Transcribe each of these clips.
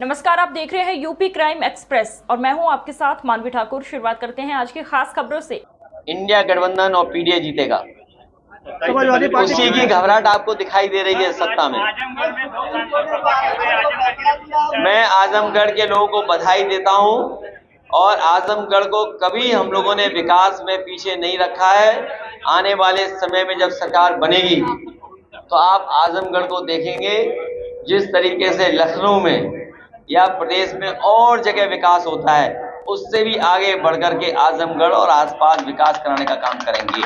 नमस्कार, आप देख रहे हैं यूपी क्राइम एक्सप्रेस और मैं हूं आपके साथ मानवी ठाकुर। शुरुआत करते हैं आज की खास खबरों से। इंडिया गठबंधन और पीडीए जीतेगा, उसी की घबराहट आपको दिखाई दे रही है सत्ता में। मैं आजमगढ़ के लोगों को बधाई देता हूं और आजमगढ़ को कभी हम लोगों ने विकास में पीछे नहीं रखा है। आने वाले समय में जब सरकार बनेगी तो आप आजमगढ़ को देखेंगे, जिस तरीके से लखनऊ में या प्रदेश में और जगह विकास होता है, उससे भी आगे बढ़कर के आजमगढ़ और आसपास विकास कराने का काम करेंगे,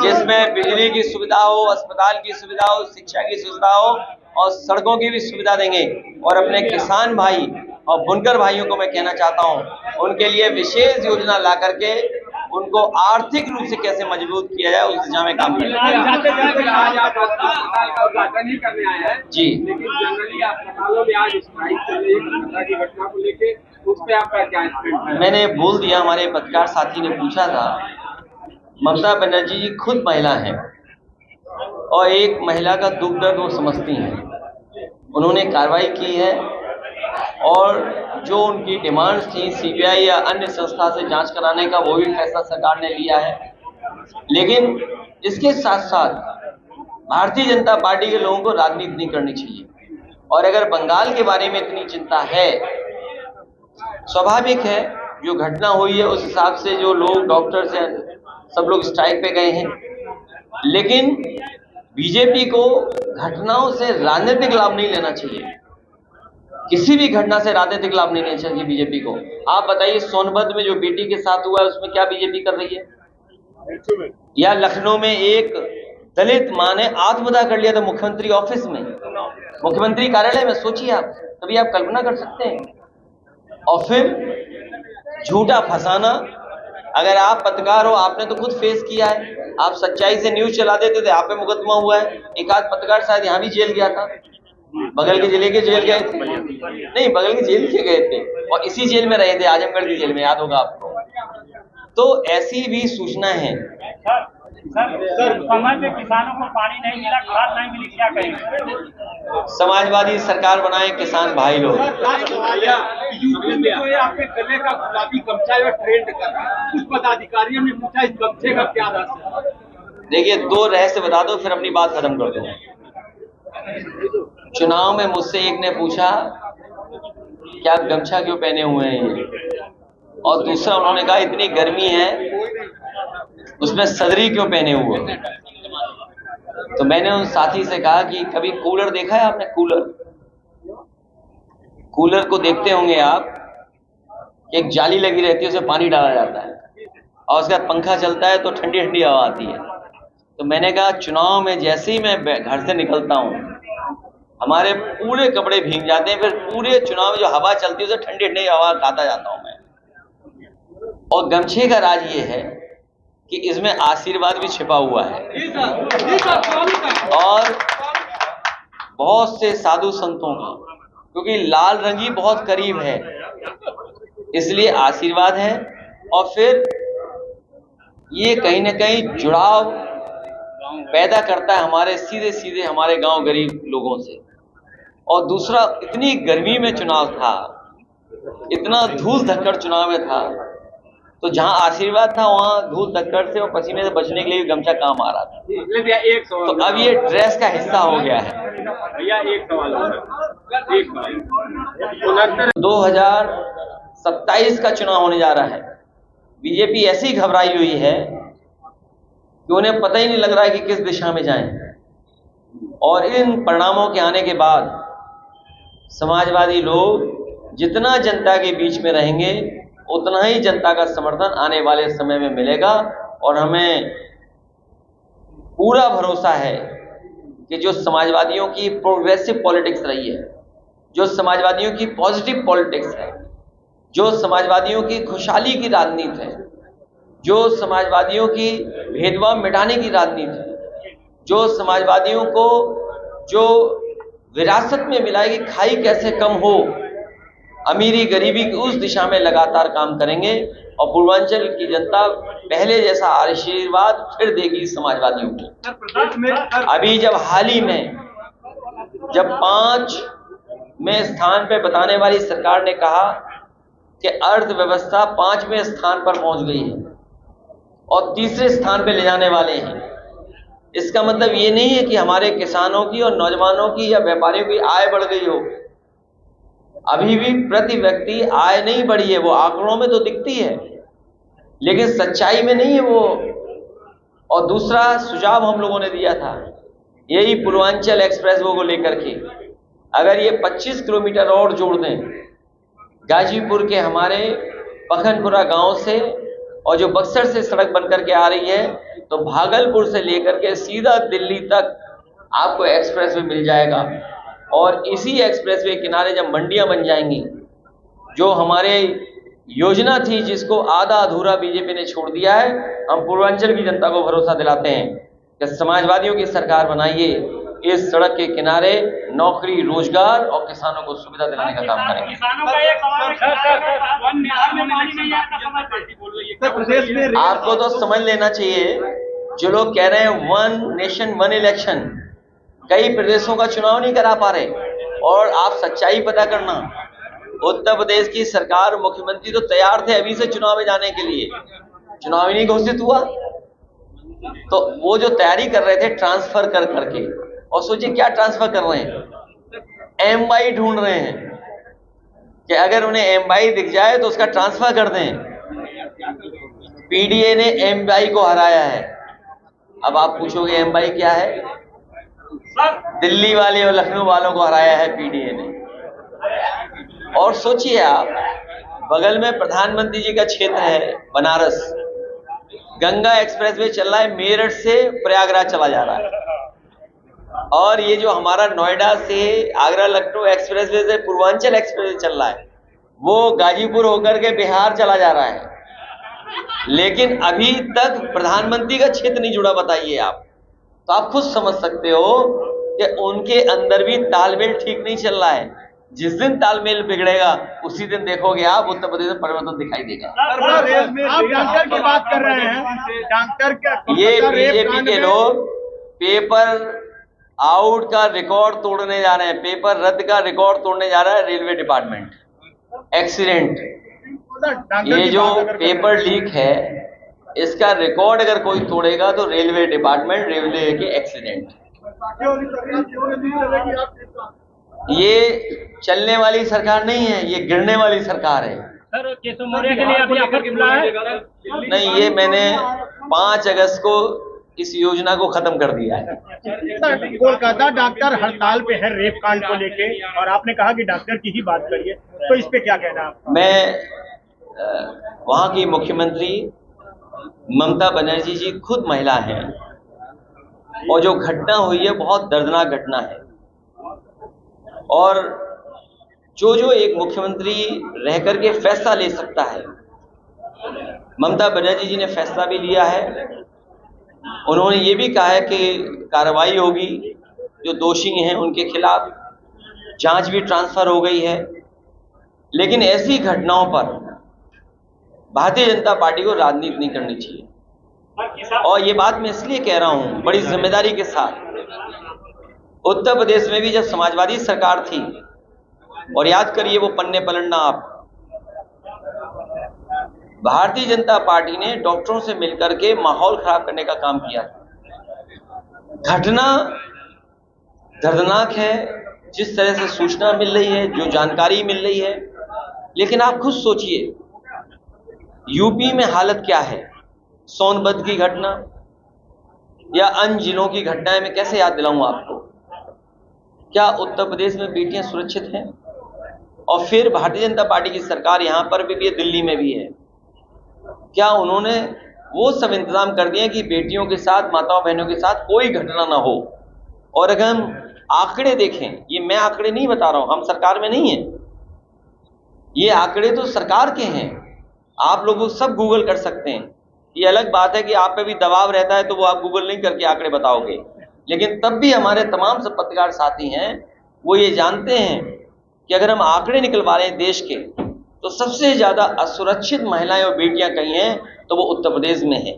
जिसमें बिजली की सुविधा हो, अस्पताल की सुविधा हो, शिक्षा की सुविधा हो और सड़कों की भी सुविधा देंगे। और अपने किसान भाई और बुनकर भाइयों को मैं कहना चाहता हूं, उनके लिए विशेष योजना ला करके उनको आर्थिक रूप से कैसे मजबूत किया जाए, उस दिशा में काम करेंगे। जी, लेकिन जनरली अस्पतालों में आज स्ट्राइक चल रही है की घटना को लेके, उस पे आपका क्या स्टैंड है? मैंने बोल दिया, हमारे पत्रकार साथी ने पूछा था। ममता बनर्जी जी खुद महिला हैं और एक महिला का दुख दर्द वो समझती हैं। उन्होंने कार्रवाई की है और जो उनकी डिमांड्स थी सीबीआई या अन्य संस्था से जांच कराने का, वो भी फैसला सरकार ने लिया है। लेकिन इसके साथ साथ भारतीय जनता पार्टी के लोगों को राजनीति नहीं करनी चाहिए। और अगर बंगाल के बारे में इतनी चिंता है, स्वाभाविक है, जो घटना हुई है उस हिसाब से जो लोग डॉक्टर्स हैं सब लोग स्ट्राइक पे गए हैं। लेकिन बीजेपी को घटनाओं से राजनीतिक लाभ नहीं लेना चाहिए, किसी भी घटना से राजनीतिक लाभ नहीं लेना चाहिए बीजेपी को। आप बताइए, सोनभद्र में जो बेटी के साथ हुआ है उसमें क्या बीजेपी कर रही है? या लखनऊ में एक दलित मां ने आत्मदाह कर लिया था मुख्यमंत्री ऑफिस में, मुख्यमंत्री कार्यालय में। सोचिए आप, तभी आप कल्पना कर सकते हैं। और फिर झूठा फंसाना, अगर आप पत्रकार हो, आपने तो खुद फेस किया है, आप सच्चाई से न्यूज चला देते थे, आप पे मुकदमा हुआ है। एक आध पत्रकार शायद यहाँ भी जेल गया था, बगल के जिले के जेल गए थे, नहीं बगल के जेल के गए थे और इसी जेल में रहे थे, आजमगढ़ की जेल में, याद होगा आपको। तो ऐसी भी सूचना है। सर, समय पे किसानों को पानी नहीं मिला, खाद नहीं मिली, क्या करेंगे? समाजवादी सरकार बनाए किसान भाई लोग। यूपी में जो है आपके गले का गुलाबी गमछा जो ट्रेंड कर रहा है, कुछ पदाधिकारियों ने पूछा इस गमछे का क्या रहस्य है? देखिए, दो रहस्य बता दो फिर अपनी बात खत्म कर दो। चुनाव में मुझसे एक ने पूछा कि आप गमछा क्यों पहने हुए हैं, और दूसरा उन्होंने कहा इतनी गर्मी है उसमें सदरी क्यों पहने हुए। तो मैंने उन साथी से कहा कि कभी कूलर देखा है आपने? कूलर को देखते होंगे आप, एक जाली लगी रहती है, उसमें पानी डाला जाता है और उसका पंखा चलता है तो ठंडी ठंडी हवा आती है। तो मैंने कहा चुनाव में जैसे ही मैं घर से निकलता हूं, हमारे पूरे कपड़े भीग जाते हैं, फिर पूरे चुनाव में जो हवा चलती है उसे ठंडी ठंडी हवा खाता जाता हूं मैं। और गमछे का राज ये है कि इसमें आशीर्वाद भी छिपा हुआ है और बहुत से साधु संतों का, क्योंकि लाल रंग ही बहुत करीब है, इसलिए आशीर्वाद है। और फिर ये कहीं ना कहीं जुड़ाव पैदा करता है हमारे सीधे सीधे हमारे गांव गरीब लोगों से। और दूसरा, इतनी गर्मी में चुनाव था, इतना धूल धक्कड़ चुनाव में था, तो जहां आशीर्वाद था वहां धूल धक्कड़ से और पसीने से बचने के लिए गमछा काम आ रहा था। एक सवाल, तो अब ये ड्रेस का हिस्सा हो गया है। भैया एक सवाल, 2027 का चुनाव होने जा रहा है। बीजेपी ऐसी घबराई हुई है कि उन्हें पता ही नहीं लग रहा है कि किस दिशा में जाएं। और इन परिणामों के आने के बाद समाजवादी लोग जितना जनता के बीच में रहेंगे, उतना ही जनता का समर्थन आने वाले समय में मिलेगा। और हमें पूरा भरोसा है कि जो समाजवादियों की प्रोग्रेसिव पॉलिटिक्स रही है, जो समाजवादियों की पॉजिटिव पॉलिटिक्स है, जो समाजवादियों की खुशहाली की राजनीति है, जो समाजवादियों की भेदभाव मिटाने की राजनीति है, जो समाजवादियों को जो विरासत में मिला है कि खाई कैसे कम हो, अमीरी गरीबी की, उस दिशा में लगातार काम करेंगे। और पूर्वांचल की जनता पहले जैसा आशीर्वाद फिर देगी समाजवादियों को। अभी जब हाल ही में जब 5 में स्थान पे बताने वाली सरकार ने कहा कि अर्थव्यवस्था 5वें स्थान पर पहुंच गई है और तीसरे स्थान पे ले जाने वाले हैं। इसका मतलब ये नहीं है कि हमारे किसानों की और नौजवानों की या व्यापारियों की आय बढ़ गई हो। अभी भी प्रति व्यक्ति आय नहीं बढ़ी है, वो आंकड़ों में तो दिखती है लेकिन सच्चाई में नहीं है वो। और दूसरा सुझाव हम लोगों ने दिया था यही पूर्वांचल एक्सप्रेसवे को लेकर के, अगर ये 25 किलोमीटर और जोड़ दें गाजीपुर के हमारे पखनपुरा गांव से और जो बक्सर से सड़क बनकर के आ रही है, तो भागलपुर से लेकर के सीधा दिल्ली तक आपको एक्सप्रेसवे मिल जाएगा। और इसी एक्सप्रेसवे किनारे जब मंडियां बन जाएंगी, जो हमारे योजना थी जिसको आधा अधूरा बीजेपी ने छोड़ दिया है, हम पूर्वांचल की जनता को भरोसा दिलाते हैं कि समाजवादियों की सरकार बनाइए, इस सड़क के किनारे नौकरी, रोजगार और किसानों को सुविधा दिलाने का काम करेंगे। आपको तो समझ लेना चाहिए, जो लोग कह रहे हैं वन नेशन वन इलेक्शन, कई प्रदेशों का चुनाव नहीं करा पा रहे। और आप सच्चाई पता करना, उत्तर प्रदेश की सरकार, मुख्यमंत्री तो तैयार थे अभी से चुनाव में जाने के लिए, चुनाव ही नहीं घोषित हुआ, तो वो जो तैयारी कर रहे थे ट्रांसफर कर करके, और सोचिए क्या ट्रांसफर कर रहे हैं, एमवाई ढूंढ रहे हैं कि अगर उन्हें एमवाई दिख जाए तो उसका ट्रांसफर कर दें। पीडीए ने एमवाई को हराया है। अब आप पूछोगे एमवाई क्या है? दिल्ली वाले और लखनऊ वालों को हराया है पीडीए ने। और सोचिए आप, बगल में प्रधानमंत्री जी का क्षेत्र है बनारस, गंगा एक्सप्रेसवे चल रहा है, मेरठ से प्रयागराज चला जा रहा है। और ये जो हमारा नोएडा से आगरा लखनऊ एक्सप्रेसवे से पूर्वांचल एक्सप्रेसवे चल रहा है, वो गाजीपुर होकर के बिहार चला जा रहा है, लेकिन अभी तक प्रधानमंत्री का क्षेत्र नहीं जुड़ा। बताइए आप, तो आप खुद समझ सकते हो कि उनके अंदर भी तालमेल ठीक नहीं चल रहा है। जिस दिन तालमेल बिगड़ेगा उसी दिन देखोगे आप उत्तर प्रदेश में परिवर्तन दिखाई देगा। आप डॉक्टर की बात कर रहे हैं, डॉक्टर के ये बीजेपी के लोग पेपर आउट का रिकॉर्ड तोड़ने जा रहे हैं, पेपर रद्द का रिकॉर्ड तोड़ने जा रहा है रेलवे डिपार्टमेंट। एक्सीडेंट, ये जो पेपर लीक है इसका रिकॉर्ड अगर कोई तोड़ेगा तो रेलवे डिपार्टमेंट, रेलवे के एक्सीडेंट। ये चलने वाली सरकार नहीं है, ये गिरने वाली सरकार है। सर, केशव मौर्य के लिए अभी आपका खुला है? नहीं, ये मैंने 5 अगस्त को इस योजना को खत्म कर दिया है। सर, कोलकाता डॉक्टर हड़ताल पे है रेप कांड को लेके, और आपने कहा कि डॉक्टर की ही बात करिए, तो इस पे क्या कहना आपका? मैं वहाँ की मुख्यमंत्री ममता बनर्जी जी खुद महिला हैं, और जो घटना हुई है बहुत दर्दनाक घटना है। और जो एक मुख्यमंत्री रह करके फैसला ले सकता है, ममता बनर्जी जी ने फैसला भी लिया है। उन्होंने ये भी कहा है कि कार्रवाई होगी, जो दोषी हैं उनके खिलाफ जांच भी ट्रांसफर हो गई है। लेकिन ऐसी घटनाओं पर भारतीय जनता पार्टी को राजनीति नहीं करनी चाहिए। और ये बात मैं इसलिए कह रहा हूं बड़ी जिम्मेदारी के साथ, उत्तर प्रदेश में भी जब समाजवादी सरकार थी, और याद करिए वो पन्ने पलटना आप, भारतीय जनता पार्टी ने डॉक्टरों से मिलकर के माहौल खराब करने का काम किया। घटना दर्दनाक है, जिस तरह से सूचना मिल रही है, जो जानकारी मिल रही है। लेकिन आप खुद सोचिए यूपी में हालत क्या है, सोनभद्र की घटना या अन्य जिलों की घटनाएं मैं कैसे याद दिलाऊं आपको? क्या उत्तर प्रदेश में बेटियां सुरक्षित हैं? और फिर भारतीय जनता पार्टी की सरकार यहां पर भी है, दिल्ली में भी है। क्या उन्होंने वो सब इंतजाम कर दिए कि बेटियों के साथ, माताओं बहनों के साथ कोई घटना ना हो? और अगर हम आंकड़े देखें, ये मैं आंकड़े नहीं बता रहा हूं, हम सरकार में नहीं है, ये आंकड़े तो सरकार के हैं, आप लोग सब गूगल कर सकते हैं। ये अलग बात है कि आप पे भी दबाव रहता है तो वो आप गूगल नहीं करके आंकड़े बताओगे, लेकिन तब भी हमारे तमाम सब पत्रकार साथी हैं वो ये जानते हैं कि अगर हम आंकड़े निकलवा रहे हैं देश के, तो सबसे ज्यादा असुरक्षित महिलाएं और बेटियां कहीं हैं तो वो उत्तर प्रदेश में है।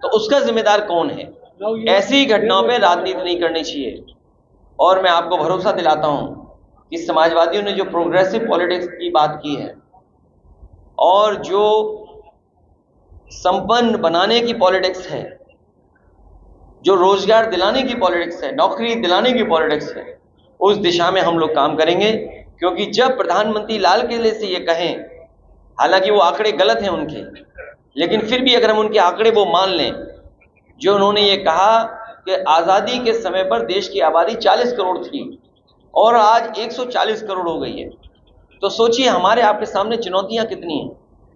तो उसका जिम्मेदार कौन है? ऐसी घटनाओं पे राजनीति नहीं करनी चाहिए। और मैं आपको भरोसा दिलाता हूं कि समाजवादियों ने जो प्रोग्रेसिव पॉलिटिक्स की बात की है और जो संपन्न बनाने की पॉलिटिक्स है, जो रोजगार दिलाने की पॉलिटिक्स है, नौकरी दिलाने की पॉलिटिक्स है, उस दिशा में हम लोग काम करेंगे। क्योंकि जब प्रधानमंत्री लाल किले से ये कहें, हालांकि वो आंकड़े गलत हैं उनके, लेकिन फिर भी अगर हम उनके आंकड़े वो मान लें, जो उन्होंने ये कहा कि आज़ादी के समय पर देश की आबादी 40 करोड़ थी और आज 140 करोड़ हो गई है, तो सोचिए हमारे आपके सामने चुनौतियां कितनी हैं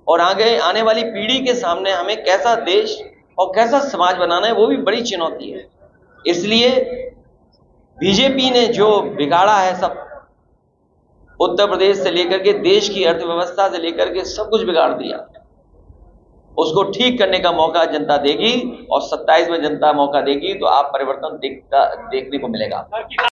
और आगे आने वाली पीढ़ी के सामने हमें कैसा देश और कैसा समाज बनाना है, वो भी बड़ी चुनौती है। इसलिए बीजेपी ने जो बिगाड़ा है सब, उत्तर प्रदेश से लेकर के देश की अर्थव्यवस्था से लेकर के सब कुछ बिगाड़ दिया, उसको ठीक करने का मौका जनता देगी और 27 में जनता मौका देगी तो आप परिवर्तन देखने को मिलेगा।